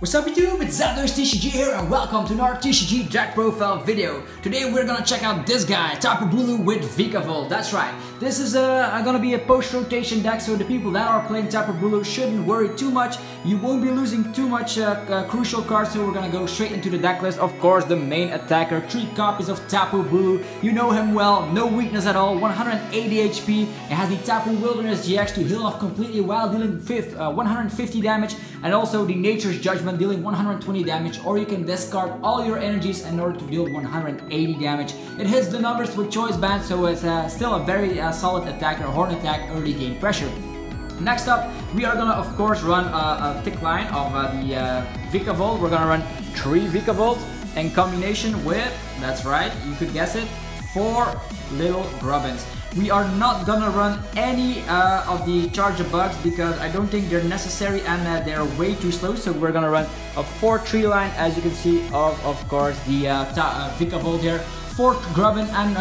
What's up YouTube, it's TCG here and welcome to another TCG deck profile video. Today we're gonna check out this guy, Tapu Bulu with Vikavolt. That's right, this is gonna be a post-rotation deck, so the people that are playing Tapu Bulu shouldn't worry too much. You won't be losing too much crucial cards, so we're gonna go straight into the deck list. Of course, the main attacker, 3 copies of Tapu Bulu. You know him well, no weakness at all, 180 HP. It has the Tapu Wilderness GX to heal off completely while dealing 150 damage, and also the Nature's Judgment dealing 120 damage, or you can discard all your energies in order to deal 180 damage. It hits the numbers with choice band, so it's still a very solid attacker, horn attack, early game pressure. Next up, we are gonna of course run a thick line of the Vikavolt. We're gonna run 3 Vikavolt in combination with, that's right, you could guess it, 4 little Grubbins. We are not gonna run any of the charger bugs because I don't think they're necessary and they're way too slow. So we're gonna run a 4-tree line, as you can see, of course the Vikavolt here. 4 Grubbin and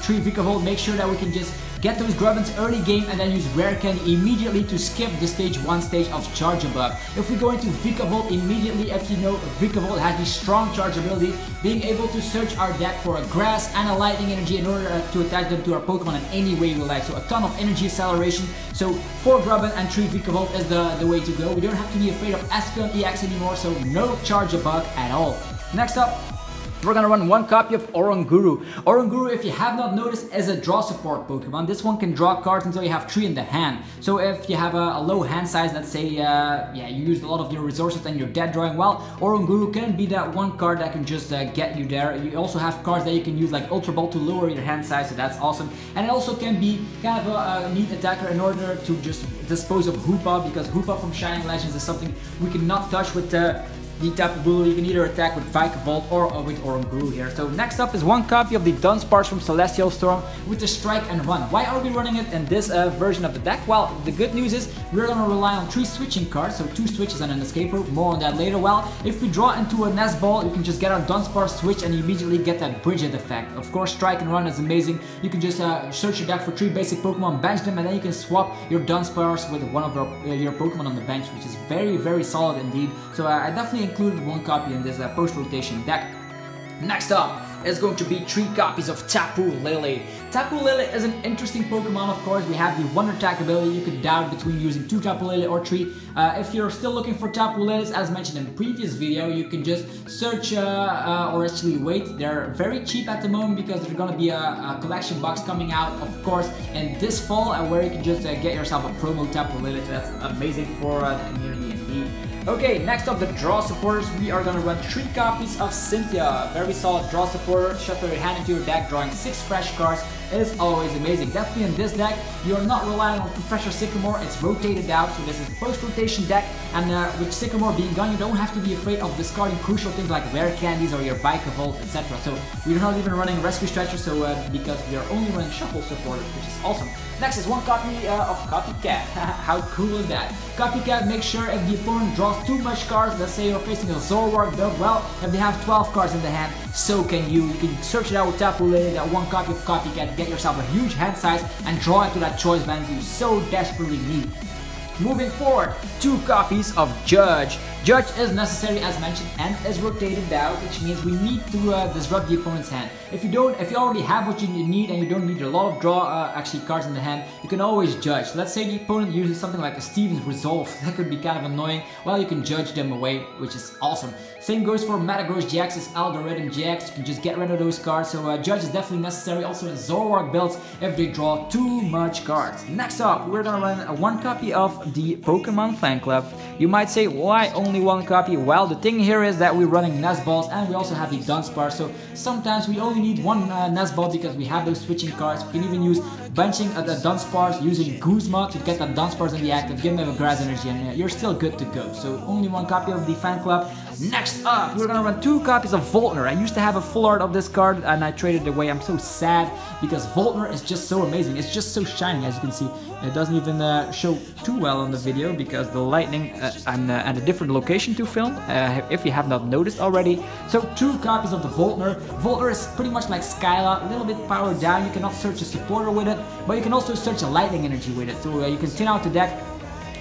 3 Vikavolt. Make sure that we can just get those Grubbins early game and then use Rare Candy immediately to skip the stage 1 stage of Charge Bug. If we go into Vikavolt immediately, if you know, Vikavolt has the strong charge ability, being able to search our deck for a Grass and a Lightning Energy in order to attach them to our Pokemon in any way we like. So a ton of energy acceleration. So 4 Grubbin and 3 Vikavolt is the way to go. We don't have to be afraid of Espeon EX anymore, so no Charge Bug at all. Next up, we're gonna run 1 copy of Oranguru. Oranguru, if you have not noticed, is a draw support Pokemon. This one can draw cards until you have 3 in the hand. So if you have a low hand size, let's say you used a lot of your resources and you're dead drawing, well, Oranguru can be that 1 card that can just get you there. You also have cards that you can use like Ultra Ball to lower your hand size, so that's awesome. And it also can be kind of a neat attacker in order to just dispose of Hoopa, because Hoopa from Shining Legends is something we cannot touch with the Tapu Bulu. You can either attack with Vikavolt or with Oranguru here. So next up is 1 copy of the Dunsparce from Celestial Storm with the Strike and Run. Why are we running it in this version of the deck? Well, the good news is we're gonna rely on 3 switching cards, so 2 switches and an escape rope. More on that later. Well, if we draw into a Nest Ball, you can just get our Dunsparce switch and immediately get that Bridget effect. Of course, Strike and Run is amazing. You can just search your deck for 3 basic Pokemon, bench them, and then you can swap your Dunsparce with one of your Pokemon on the bench, which is very, very solid indeed. So I definitely included 1 copy in this post-rotation deck. Next up is going to be 3 copies of Tapu Lele. Tapu Lele is an interesting Pokemon, of course. We have the 1 attack ability. You could doubt between using 2 Tapu Lele or 3. If you're still looking for Tapu Leles, as mentioned in the previous video, you can just search or actually wait. They're very cheap at the moment because there's gonna be a collection box coming out, of course, in this fall, where you can just get yourself a promo Tapu Lele. So that's amazing for the community indeed. Okay, next up, the draw supporters. We are gonna run 3 copies of Cynthia. Very solid draw supporter. Shuffle your hand into your deck, drawing 6 fresh cards. It is always amazing. Definitely in this deck, you're not relying on Professor Sycamore. It's rotated out, so this is a post-rotation deck. And with Sycamore being gone, you don't have to be afraid of discarding crucial things like Rare Candies or your Vikavolt, etc. So we're not even running Rescue Stretcher, so because we are only running Shuffle supporters, which is awesome. Next is 1 copy of Copycat. How cool is that? Copycat makes sure if the opponent draws too much cards, let's say you're facing a Zoroark build, well, if they have 12 cards in the hand, so can you. You can search it out with Tapu Lele, that 1 copy of Copycat, get yourself a huge hand size and draw into that choice band you so desperately need. Moving forward, 2 copies of Judge. Judge is necessary, as mentioned, and is rotated out, which means we need to disrupt the opponent's hand. If you already have what you need and you don't need a lot of cards in the hand, you can always Judge. Let's say the opponent uses something like a Steven's Resolve. That could be kind of annoying. Well, you can Judge them away, which is awesome. Same goes for Metagross GX's Algorithm GX. You can just get rid of those cards. So Judge is definitely necessary also in Zoroark builds if they draw too much cards. Next up, we're gonna run 1 copy of the Pokemon Fan Club. You might say, why only 1 copy? Well, the thing here is that we're running Nest Balls and we also have the Dunsparce, so sometimes we only need 1 Nest Ball because we have those switching cards. We can even use benching the Dunsparce, using Guzma to get that Dunsparce in the active, give them a Grass Energy, and you're still good to go. So only 1 copy of the Fan Club. Next up, we're gonna run 2 copies of Volkner. I used to have a full art of this card and I traded it away. I'm so sad because Volkner is just so amazing. It's just so shiny, as you can see. It doesn't even show too well on the video because the lighting and at a different location to film, if you have not noticed already. So 2 copies of the Volkner. Volkner is pretty much like Skyla, a little bit powered down. You cannot search a supporter with it, but you can also search a Lightning Energy with it. So you can thin out the deck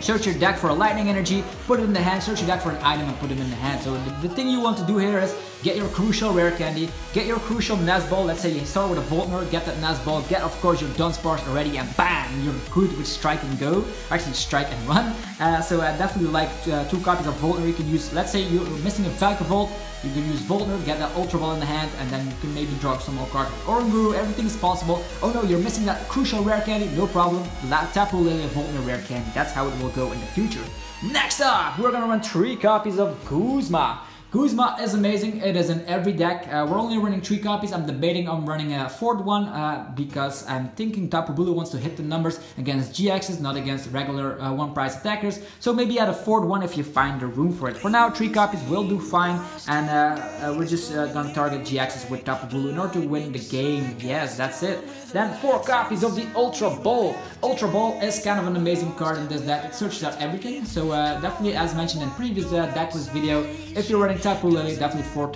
search your deck for a lightning energy, put it in the hand, search your deck for an item and put it in the hand. So the thing you want to do here is get your crucial rare candy, get your crucial nest ball. Let's say you start with a Volkner, get that nest ball, get of course your Dunsparce already, and bam, you're good with strike and go. Actually strike and run. So I definitely like 2 copies of Volkner. You can use, let's say you're missing a Vikavolt, you can use Volkner, get that Ultra Ball in the hand, and then you can maybe drop some more cards. Oranguru, everything is possible. Oh no, you're missing that crucial rare candy, no problem. Tapu Lele Volkner rare candy. That's how it will go in the future. Next up, we're gonna run 3 copies of Guzma. Guzma is amazing, it is in every deck. We're only running 3 copies. I'm debating on running a 4th one because I'm thinking Tapu Bulu wants to hit the numbers against GXs, not against regular 1 price attackers. So maybe add a 4th one if you find the room for it. For now, 3 copies will do fine, and we're just gonna target GXs with Tapu Bulu in order to win the game. Yes, that's it. Then 4 copies of the Ultra Ball. Ultra Ball is kind of an amazing card in this deck. It searches out everything. So definitely, as mentioned in previous Decklist video, if you're running Tapu Lele, definitely 4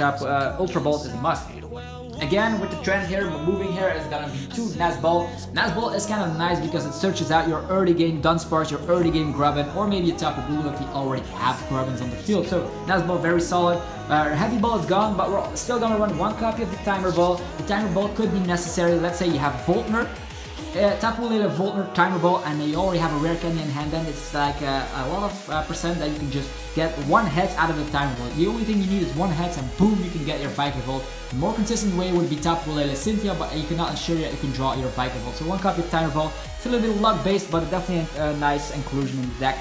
Ultra Balls is a must. Again, with the trend here, moving here is gonna be 2 Nest Ball. Nest Ball is kind of nice because it searches out your early game Dunsparce, your early game Grubbin, or maybe a Tapu Bulu if you already have Grubbins on the field. So Nest Ball very solid. Heavy Ball is gone, but we're still gonna run 1 copy of the Timer Ball. The Timer Ball could be necessary. Let's say you have Volkner, Tapu Lele Volkner, Timer Ball, and you already have a rare candy in hand, then it's like a lot of percent that you can just get 1 hex out of the Timer Ball. The only thing you need is 1 hex and boom, you can get your Vikavolt. The more consistent way would be Tapu Lele Cynthia, but you cannot ensure that you can draw your Vikavolt. So 1 copy of Timer Ball. It's a little bit luck based, but definitely a nice inclusion in the deck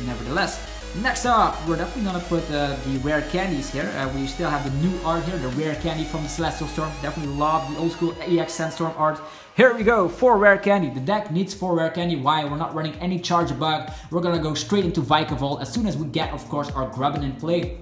nevertheless. Next up, we're definitely gonna put the rare candies here. We still have the new art here, the rare candy from the Celestial Storm. Definitely love the old school EX Sandstorm art. Here we go, 4 rare candy. The deck needs 4 rare candy. Why? We're not running any charge bug. We're gonna go straight into Vikavolt as soon as we get, of course, our Grubbin in play.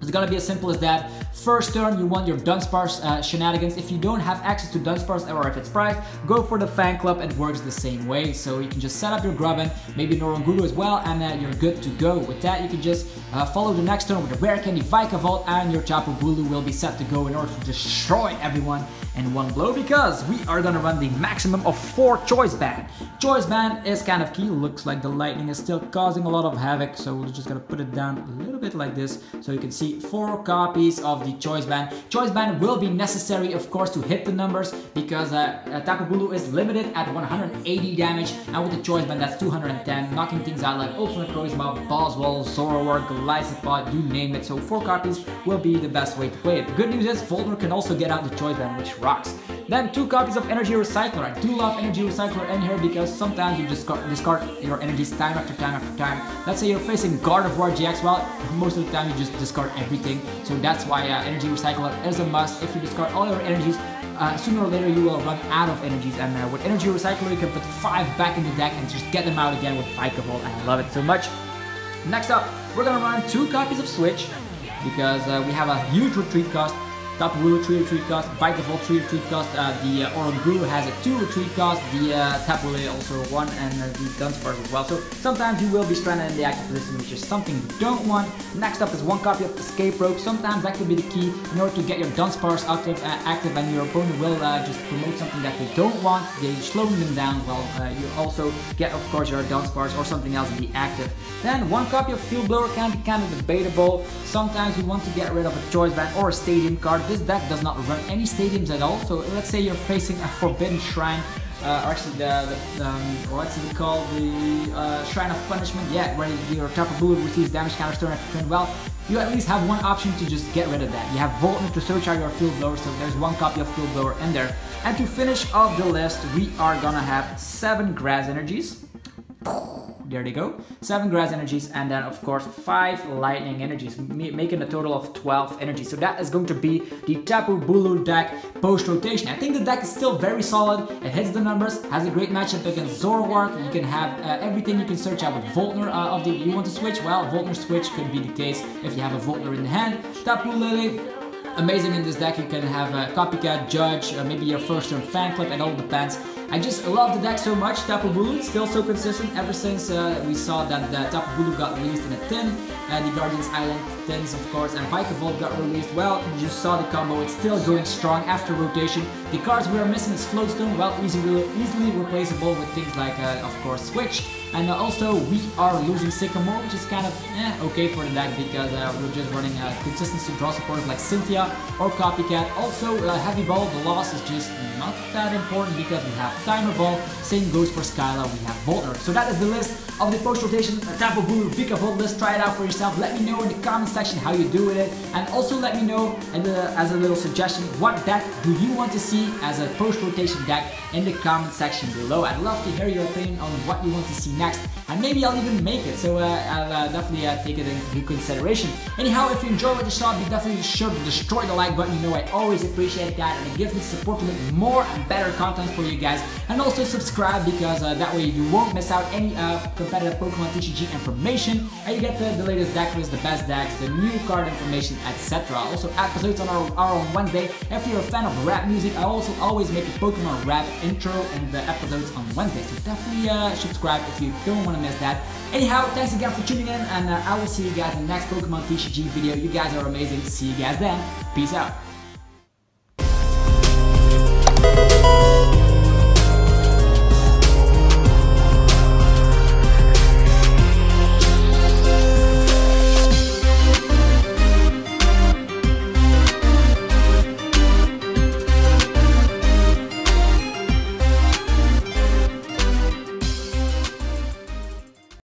It's gonna be as simple as that. First turn, you want your Dunsparce shenanigans. If you don't have access to Dunsparce or if it's priced, go for the fan club. It works the same way. So you can just set up your Grubbin, maybe an Oranguru as well, and you're good to go. With that, you can just follow the next turn with the rare candy Vikavolt, and your Tapu Bulu will be set to go in order to destroy everyone in 1 blow, because we are gonna run the maximum of 4 Choice Band. Choice Band is kind of key. Looks like the lightning is still causing a lot of havoc, so we're just gonna put it down a little bit like this, so you can see 4 copies of the Choice Band. Choice Band will be necessary, of course, to hit the numbers, because Tapu Bulu is limited at 180 damage, and with the Choice Band that's 210, knocking things out like Ultimate Charisma, Boswell, Zoroark, Glycopod, you name it. So 4 copies will be the best way to play it. The good news is Volkner can also get out the Choice Band, which rocks. Then 2 copies of Energy Recycler. I do love Energy Recycler in here because sometimes you just discard your energies time after time after time. Let's say you're facing Gardevoir GX, well, most of the time you just discard everything. So that's why Energy Recycler is a must. If you discard all your energies, sooner or later you will run out of energies, and with Energy Recycler you can put 5 back in the deck and just get them out again with Vikavolt. I love it so much. Next up, we're gonna run 2 copies of Switch because we have a huge retreat cost. Tapu Bulu 3 retreat cost, Vikavolt 3 retreat cost, the Oranguru has a 2 retreat cost, the Tapu Lele also 1, and the Dunsparce as well. So sometimes you will be stranded in the active position, which is something you don't want. Next up is 1 copy of Escape Rope. Sometimes that could be the key in order to get your Dunsparce active, and your opponent will just promote something that they don't want. They're slowing them down. Well, you also get, of course, your Dunsparce or something else in the active. Then 1 copy of Field Blower can be kind of debatable. Sometimes you want to get rid of a Choice Band or a Stadium card. This deck does not run any stadiums at all, so let's say you're facing a Forbidden Shrine, or actually what's it called, the Shrine of Punishment, yeah, where your Tapu Bulu receives damage counter turn after turn. Well, you at least have 1 option to just get rid of that. You have Volkner to search out your Field Blower, so there's 1 copy of Field Blower in there. And to finish off the list, we are gonna have 7 Grass Energies. There they go, 7 Grass Energies, and then of course 5 Lightning Energies, making a total of 12 energies. So that is going to be the Tapu Bulu deck post-rotation. I think the deck is still very solid, it hits the numbers, has a great matchup against Zoroark. You can have everything you can search out with Volkner you want to switch, well, Volkner switch could be the case if you have a Volkner in the hand. Tapu Lele, amazing in this deck. You can have a Copycat, Judge, maybe your first turn Fan Club, it all depends. I just love the deck so much. Tapu Bulu still so consistent ever since we saw that the Tapu Bulu got released in a tin, the Guardians Island tins of course, and Vikavolt got released. Well, you just saw the combo, it's still going strong after rotation. The cards we are missing is Floatstone, well, easily replaceable with things like, of course, Switch. And also we are losing Sycamore, which is kind of okay for the deck because we're just running consistency draw supporters like Cynthia or Copycat. Also Heavy Ball, the loss is just not that important because we have Timer Ball. Same goes for Skyla, we have Volkner. So that is the list of the post rotation Tapu Bulu Vikavolt list. Try it out for yourself. Let me know in the comment section how you do with it, and also let me know as a little suggestion what deck do you want to see as a post rotation deck in the comment section below. I'd love to hear your opinion on what you want to see next, and maybe I'll even make it, so I'll definitely take it into consideration. Anyhow, if you enjoyed what you saw, be definitely sure to destroy the like button. You know I always appreciate that, and it gives me support to make more and better content for you guys. And also subscribe because that way you won't miss out any competitive Pokemon TCG information, and you get the latest deck list, the best decks, the new card information, etc. Also episodes are on Wednesday. If you're a fan of rap music, I also always make a Pokemon rap intro and the episodes on Wednesday, so definitely subscribe if you don't want to miss that. Anyhow, thanks again for tuning in, and I will see you guys in the next Pokemon TCG video. You guys are amazing. See you guys then. Peace out.